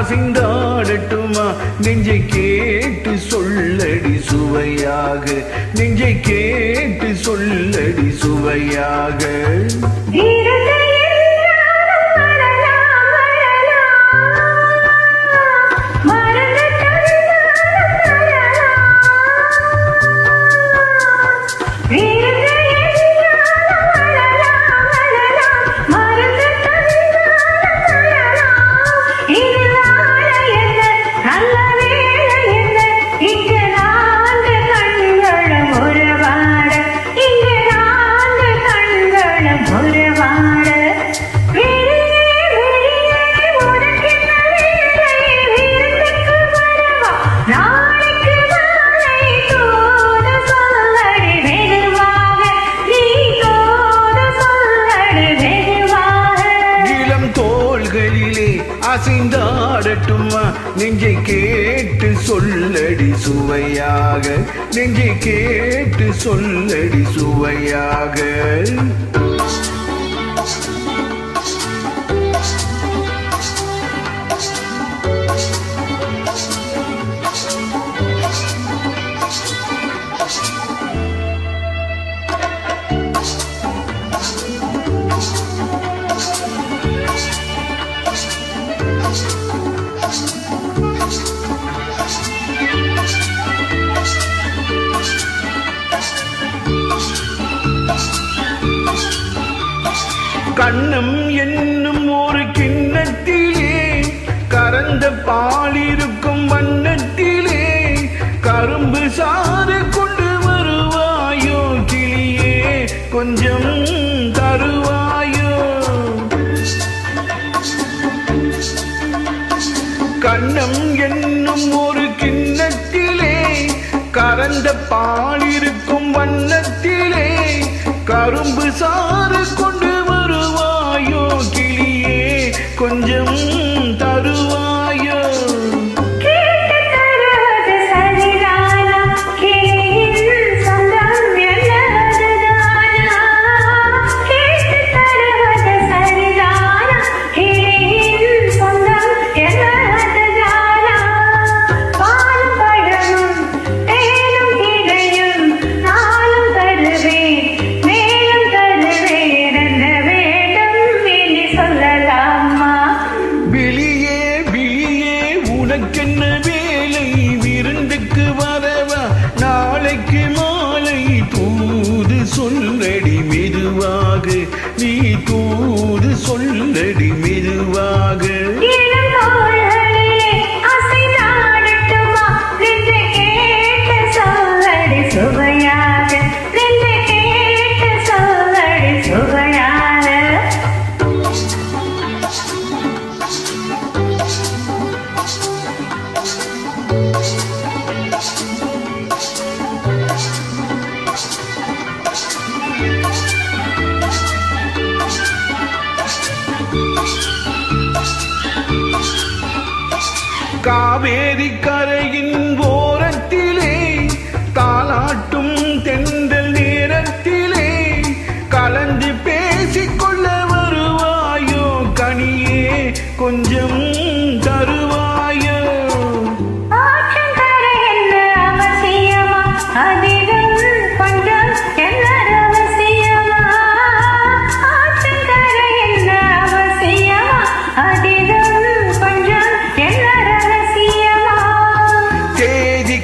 அசைந்தாடட்டுமா நெஞ்சை கேட்டு சொல்லடி சுவையாக நெஞ்சை கேட்டு சொல்லடி சுவையாக அசைந்தாடட்டுமா நெஞ்சை கேட்டு சொல்லடி சுவையாக நெஞ்சை கேட்டு சொல்லடி சுவையாக கண்ணம் என்னும் ஒரு கிண்ணத்திலே கறந்த பாலிருக்கும் வண்ணத்திலே கரும்பு சாறு கொண்டு வருவாயோ கிளியே கொஞ்சம் தருவாயோ கண்ணம் என்னும் ஒரு கிண்ணத்திலே கறந்த பாலிருக்கும் வண்ணத்திலே கரும்பு சாறு கொண்டு வருவாயோ கிளியே கொஞ்சம் தருவாயோ உனக்கென்ன வேலை விருந்துக்கு வரவா நாளைக்கு மாலை தூது சொல்லடி மெதுவாக நீ தூது சொல்லடி மெதுவாக காவேரி கரையின் ஓரத்திலே தாலாட்டும் தென்றல் நேரத்திலே கலந்து பேசிக்கொள்ள வருவாயோ கனியே கொஞ்சம் தருவாயோ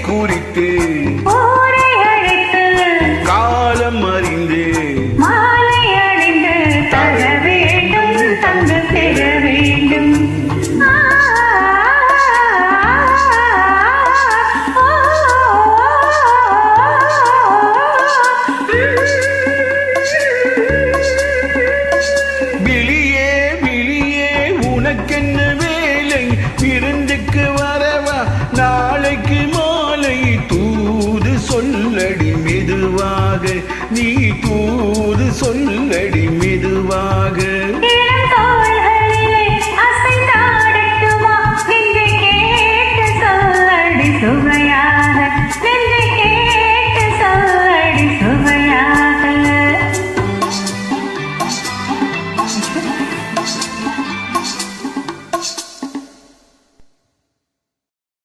குறித்து காலம் அறிந்து மாலை அணிந்து தர வேண்டும் தந்து பெற வேண்டும் விழியே விழியே உனக்கென்ன வேலை விருந்துக்கு வரவா நாளைக்கு தூது சொல்லடி மெதுவாக நீ தூது சொல்லடி மெதுவாக அசைந்தாடட்டுமா நெஞ்சை கேட்டு சொல்லடி சுவையாக